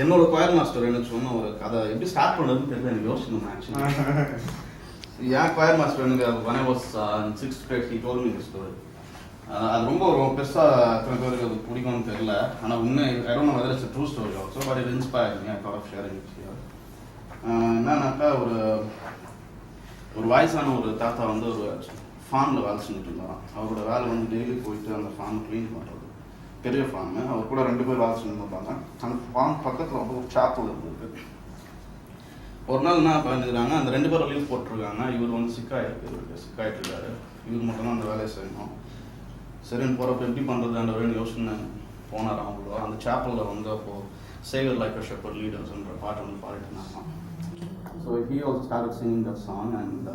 என்னோட choir master எனக்கு சொன்ன ஒரு கதை எப்படி ஸ்டார்ட் பண்ணுறதுன்னு தெரியல எனக்கு யோசிக்கணும் ஆக்சுவலி. என் choir master எனக்கு when I was in 6th grade he told me this story. அது ரொம்ப பெருசாக எத்தனை பேருக்கு அது பிடிக்கும்னு தெரியல. ஆனால் உண்மை I don't know whether it's a true story also, but it inspired me. I thought of sharing it here. என்னன்னாக்கா ஒரு வயசான ஒரு தாத்தா வந்து ஒரு ஃபார்மில் வேலை செஞ்சுட்டு இருந்தாராம். அவரோட வேலை வந்து டெய்லி போயிட்டு அந்த ஃபார்ம் க்ளீன் பண்ணுறது. பெரிய ஃபார்மு. அவர் கூட 2 பேர் வேலை செஞ்சு இருப்பாங்க. அந்த ஃபார்ம் பக்கத்தில் வந்து ஒரு சாப்பல் இருந்தது. ஒரு நாள் என்ன பண்ணிருக்காங்க, அந்த 2 பேரும் லீவ் போட்டிருக்காங்க. இவர் வந்து சிக்காயிட்டு இருக்காரு. இவர் மட்டும் தான் அந்த வேலையை செய்யணும். சரின்னு போகிறப்ப எப்படி பண்ணுறதுன்றவரேன்னு யோசனை போனார். அவங்களோ அந்த சாப்பலில் வந்து அப்போது சேவர் லைக் அ ஷெப்பர்ட் லீடர்ஸ்ன்ற பாட்டை வந்து பாடிட்டு இருந்தாங்க. So he also started singing that song and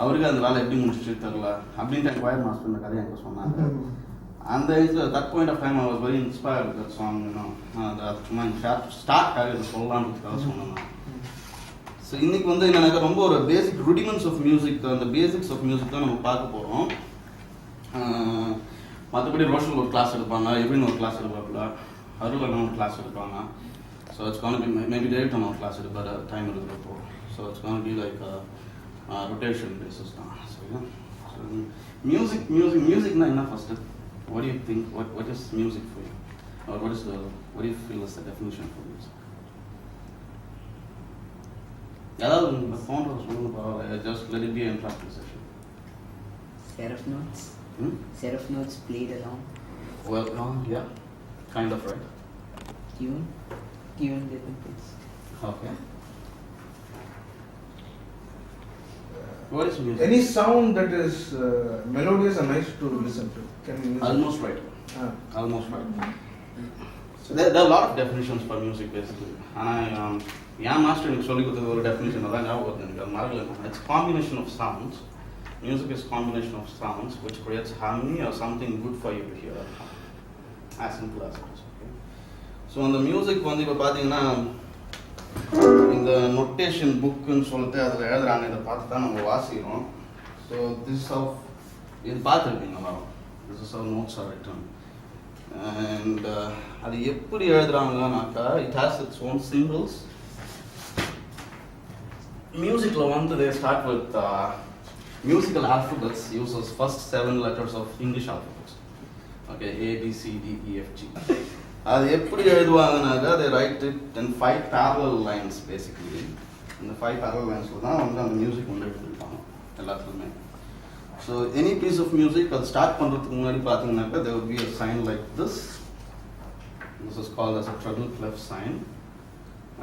அவருக்கு அந்த வேலை எப்படி முடிச்சுட்டு தெரியல அப்படின்ட்டு என் choir master இந்த கதையை எனக்கு சொன்னாங்க. அந்த ஏஜில் that point of time I was very inspired with that song, you know. அது சும்மா ஸ்டார்ட் ஆகி சொல்லலான்றதுக்காக சொன்னேன். ஸோ இன்னைக்கு வந்து எனக்கு ரொம்ப ஒரு பேசிக் ருடிமெண்ட்ஸ் ஆஃப் மியூசிக், அந்த பேசிக்ஸ் ஆஃப் மியூசிக் தான் நம்ம பார்க்க போகிறோம். மற்றபடி ரோஷன் ஒரு கிளாஸ் எடுப்பாங்க, எப்படின்னு ஒரு கிளாஸ் எடுப்பாப்புல, அருள் ஒரு கிளாஸ் எடுப்பாங்க. So it's going to be maybe David on class at a time of the report. So it's going to be like a rotation basis now. So yeah. So music na enough first. What do you think? What is music for you? Or what do you feel is the definition for music? Yeah, the phone was just let it be an interactive session. Seraph notes. Seraph notes played along. Well, yeah, kind of right. Tune different things. Okay. What is music? Any sound that is melodious and nice to listen to. Can be music. Almost right. Almost right. So there are a lot of definitions for music basically. And yeah, master in solely with the definition of that. It's combination of sounds. Music is combination of sounds which creates harmony or something good for you to hear. As simple as it is. So அந்த music வந்து இப்போ பார்த்தீங்கன்னா இந்த notation புக்குன்னு சொல்லிட்டு அதில் எழுதுறாங்க. இதை பார்த்து தான் நம்ம வாசிக்கிறோம். ஸோ இது பார்த்துருக்கீங்க எல்லாரும். This is how notes are written. And அது எப்படி எழுதுறாங்கன்னாக்கா it has its own symbols. மியூசிக்கில் வந்து they start with musical alphabets uses first 7 letters of English alphabets. Okay, ABCDEFG. அது எப்படி எழுதுவாங்கனாக்கா they write it in 5 parallel lines basically. இந்த 5 parallel linesல தான் வந்து அந்த மியூசிக் வந்து எழுதிருப்பாங்க எல்லாத்துக்குமே. So any piece of music அது ஸ்டார்ட் பண்ணுறதுக்கு முன்னாடி பார்த்தீங்கன்னாக்கா there would be a sign like this. This is called as a treble clef sign.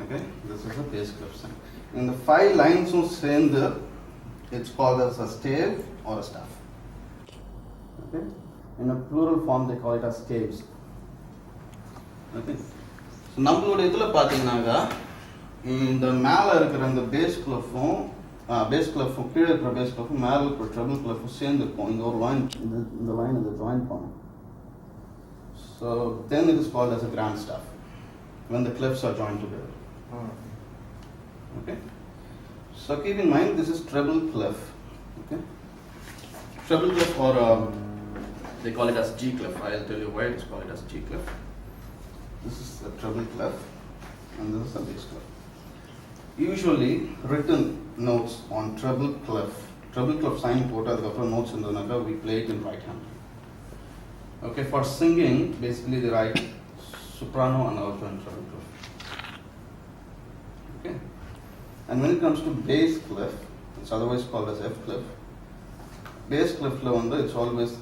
Okay, this is a bass clef sign. இந்த 5 linesம் சேர்ந்து it's called as a stave or a staff. Okay, in a plural form they call it as staves. Okay. So நம்மளோட இதில் பார்த்தீங்கன்னாக்கா இந்த மேலே இருக்கிற இந்த base கிளஃபும் கீழே இருக்கிற பேஸ் கிளஃபும் மேலே இருக்கிற ட்ரபிள் கிளஃபும் சேர்ந்துருக்கும். இங்கே ஒரு லைன் இந்த லைன் இதை ஜாயின் பண்ணும். So then it is called as a grand staff when the clefs are joined together. Okay. So keep in mind this is treble clef. Okay. Treble clef or they call it as G clef. I'll tell you why it's called it as G clef. This is the treble clef and this is the bass clef. Usually written notes on treble clef sign போட்டு அதுக்கப்புறம் notes இருந்ததுனாக்கா we play it in right hand. Okay, for singing basically they write soprano and alto and treble clef. Okay, and when it comes to bass clef, it's otherwise called as F clef. Bass clefல வந்து it's always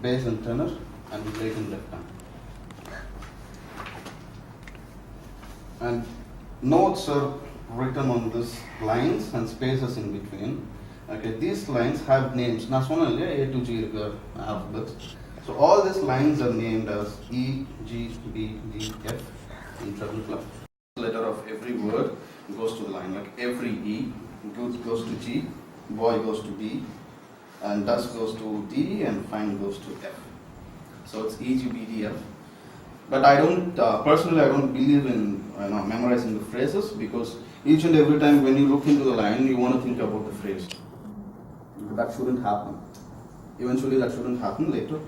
bass and tenor and we play it in left hand. And notes are written on these lines and spaces in between. Okay, these lines have names. Now, A to G alphabets. So all these lines are named as E, G, B, D, F in treble clef. Letter of every word goes to the line. Like every E goes to G, boy goes to B, and dust goes to D, and fine goes to F. So it's E, G, B, D, F. But I don't, personally I don't believe in memorizing the phrases, because each and every time when you look into the line, you want to think about the phrase. That shouldn't happen. Eventually that shouldn't happen later.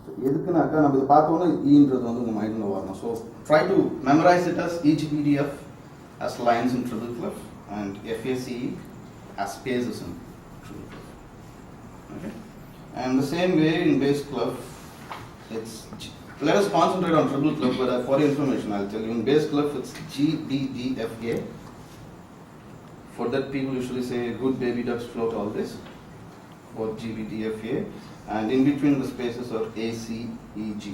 So எதுக்குனாக்கா நம்ம இதை பார்த்தோன்னா ஈன்றது வந்து உங்கள் மைண்டில் வரணும். So try to memorize it as each PDF as lines in triple clef and FACE as spaces in triple clef. Okay? And the same way in bass clef, let us concentrate on triple clef, but for your information I'll tell you, in bass clef it's G, B, D, F, A. For that people usually say good baby ducks float always, for G, B, D, F, A. And in between the spaces are A, C, E, G.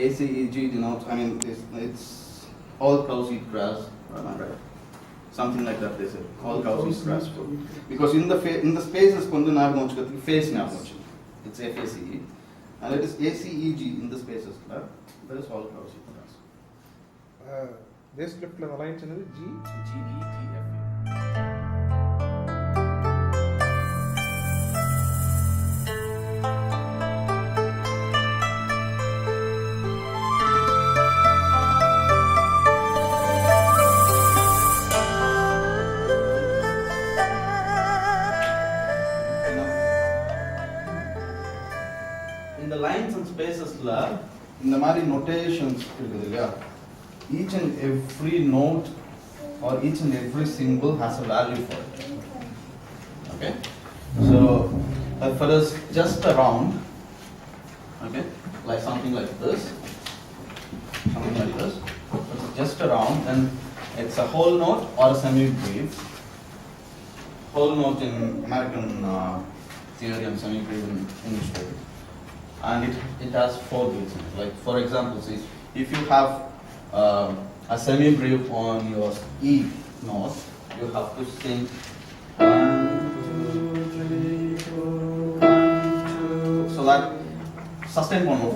A, C, E, G denotes, I mean, it's all cows eat grass, right? Something like that they say. All cows eat grass food. Because in the spaces, face it's FACE. And it is A, C, E, G in the spaces. That is all cows eat grass. Bass clef the lines is G, G, E, T, F, A. ஸ்பேசஸ்ல இந்த மாதிரி notations இருக்குது இல்லையா, each and every note or each and every symbol has a value for it. Okay, so for us just around, okay, like something like this, just around, and it's a whole note or a semi-brief. Whole note in American theory and semi-brief in English theory. And it has 4 beats in it. Like for example, see, if you have a semi-brief on your E note, you have to sing 1, 2, 3, 4, 1, 2. So that sustain பண்ணும்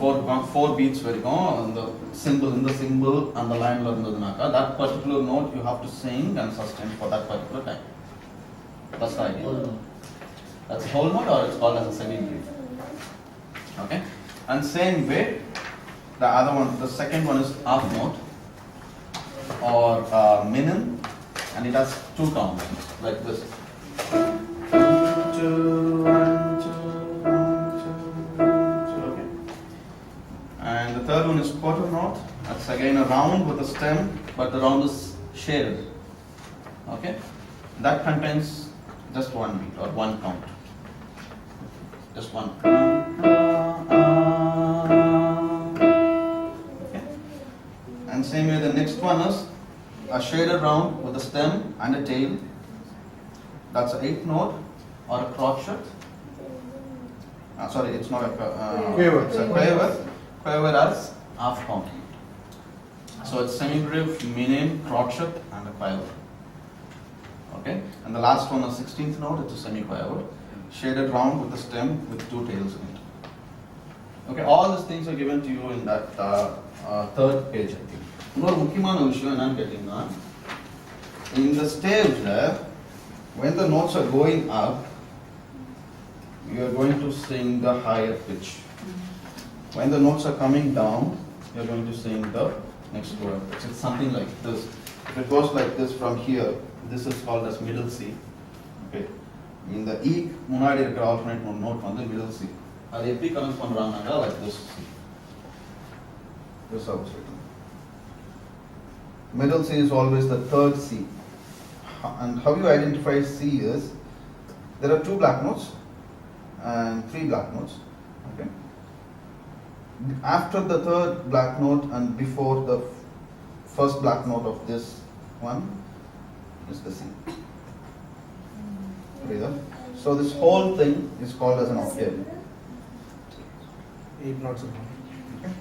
4 beats வரைக்கும் அந்த symbol in the symbol and the line இருந்ததுனாக்கா that particular note you have to sing and sustain for that particular time. That's the idea. That's a whole note, or it's called as a semi-brief. Okay, and same way the other one, the second one is half note or minim, and it has 2 counts like this. 1, 2, 1, 2, 1, 2, 1, 2. Okay, and the third one is quarter note. That's again a round with a stem, but the round is shaded. Okay, that contains just 1 beat or 1 count, just 1. Okay, and same way the next one is a shaded round with a stem and a tail. That's an 8th note or a crotchet. Sorry, it's not a quaver. It's a quaver. Quaver as half count. So it's semi-brief, minim, crotchet, and a quaver. Okay, and the last one is 16th note. It's a semi-quaver, shaded round with a stem with 2 tails in it. Okay, all these things are given to you in that 3rd page, I think. இன்னொரு முக்கியமான விஷயம் என்னன்னு கேட்டீங்கன்னா, in the stage when the notes are going up, you are going to sing the higher pitch. When the notes are coming down, you are going to sing the next lower pitch. It's something like this. If it goes like this from here, this is called as middle C. Okay, in the E முன்னாடி இருக்கிற alternate note வந்து middle C. அது எப்படி connect பண்றாங்கன்னா like this. This also. Middle C is always the 3rd C. And how you identify C is, there are 2 black notes and 3 black notes. Okay. After the 3rd black note and before the first black note of this one is the C. So this whole thing is called as an octave. 8 notes. Okay.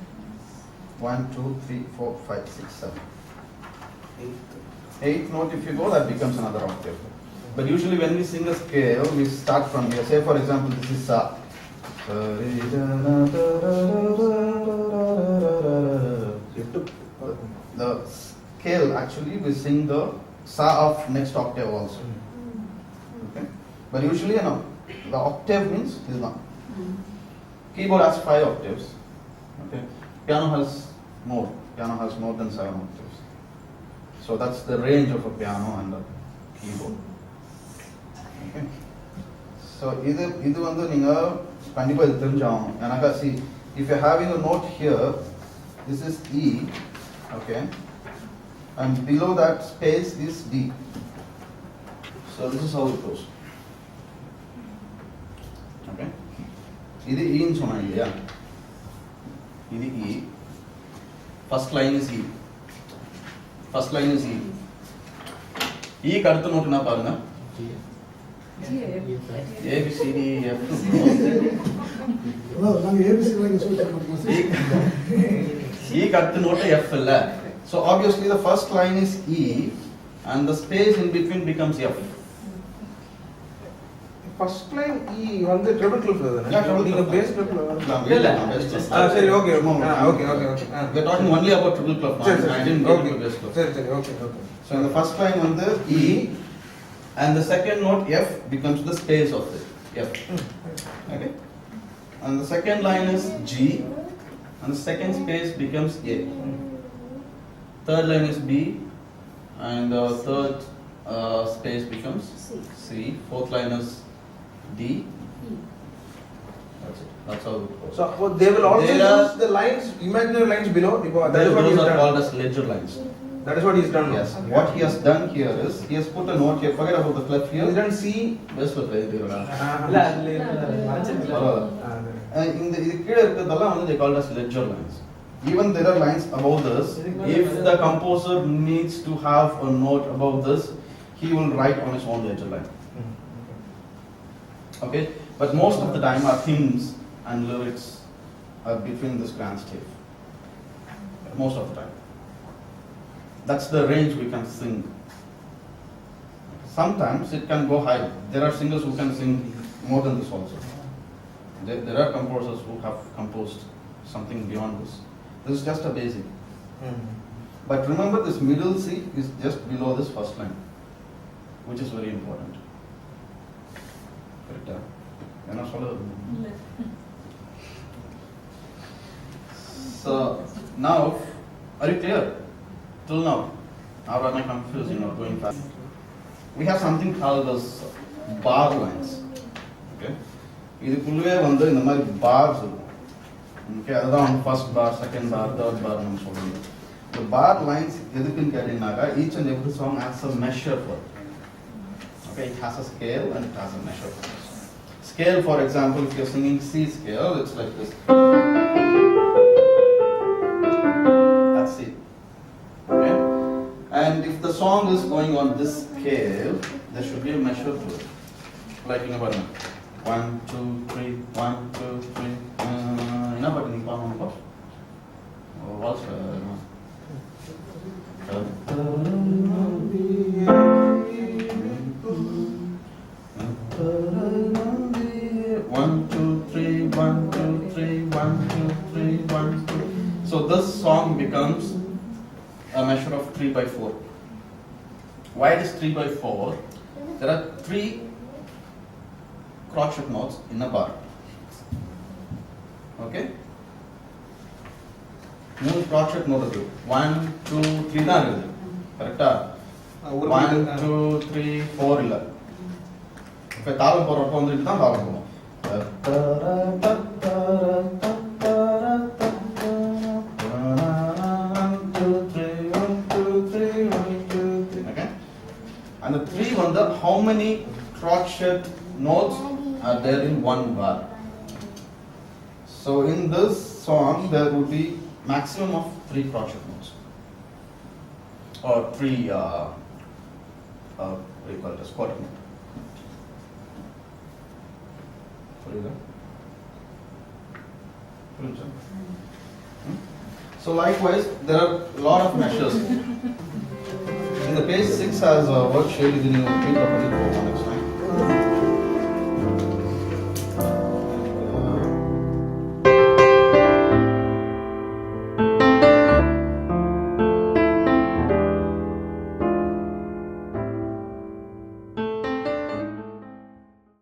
1, 2, 3, 4, 5, 6, 7. 8th note, if you go, that becomes another octave. But usually when we sing a scale, we start from here. Say for example, this is Sa. The scale, actually we sing the Sa of next octave also. Okay. But usually, the octave means this one. Keyboard has 5 octaves. Okay. Piano has more. Piano has more than 7 octaves. So that's the range of a piano and a keyboard. Okay. So இது வந்து நீங்க கண்டிப்பாக இது தெரிஞ்சாகும். ஏன்னாக்கா see, if you're having a note here, this is E, okay, and below that space is D. So this is how it goes. Okay, இது Eன்னு சொன்னாங்க இல்லையா, இது E, first line is E, first line is E. E க்கு அடுத்த note என்ன பாருங்க, A B C D F. E க்கு அடுத்த நோட் F இல்ல, so obviously the first line is E and the space in between becomes F. First line E வந்து treble clef தானே? நீங்க bass clef இல்ல சரி okay okay okay we are talking only about triple clef. I didn't get into bass clef. சரி okay okay. So in the first line வந்து E and the second note F becomes the space of it, F. Okay, and the second line is G and the second space becomes A. Third line is B and the third space becomes C. Fourth line is D. That's it. That's how it goes. So they will also There are- use the lines, imaginary lines below. That is what he Those has are done. called as ledger lines. That is what he has done. Yes. What he has done here is he has put a note here. Forget about the clef He has here. done C. Best clef இல்ல இந்த இது கீழ இருக்கிறதெல்லாம் வந்து they called as ledger lines. Even there are lines above this. If the composer needs to have a note above this, he will write on his own ledger line. Okay, but most of the time our themes and lyrics are between this grand stave. Most of the time. That's the range we can sing. Sometimes it can go high. There are singers who can sing more than this also. There are composers who have composed something beyond this. This is just a basic. But remember, this middle C is just below this first line, which is very important. Correct? So now, are you clear? Till now, or am I confusing or going fast? We have something called as bar lines. Okay, இதுக்குள்ளே வந்து இந்த மாதிரி bars இருக்கும். Okay, அதுதான் first bar, second bar, third bar னு சொல்லுங்க. The bar lines எதுக்குன்னு கேட்டீங்கன்னாக்கா each and every song has a measure for it. Okay, it has a scale and it has a measure for it. Scale, for example, if you're singing C scale, it's like this. That's it. Okay? And if the song is going on this scale, there should be a measure to it. Like in a button. 1, 2, 3, 1, 2, 3. In a button, you can't go. What's One, two, three, 1, 2, 3, 1, 2, 3, 1, 2. So this song becomes a measure of 3 by 4. Why it is 3 by 4? There are 3 crotchet notes in a bar. Okay? 3 crotchet notes. 1, 2, 3 தான் இருக்குது. கரெக்ட்டா? 1, 2, 3, 4 இல்ல. இப்ப தாளம் போடுறப்ப வந்து இப்படி தான் தாளம் போடும். Okay? And the 3 வந்து how many crotchet notes are there in one bar? So in this song there would be maximum of 3 crotchet notes. Or 3 what do you call it, a quarter note. So likewise, there are a lot of measures. In the page 6 has a worksheet, you can read up on it next time.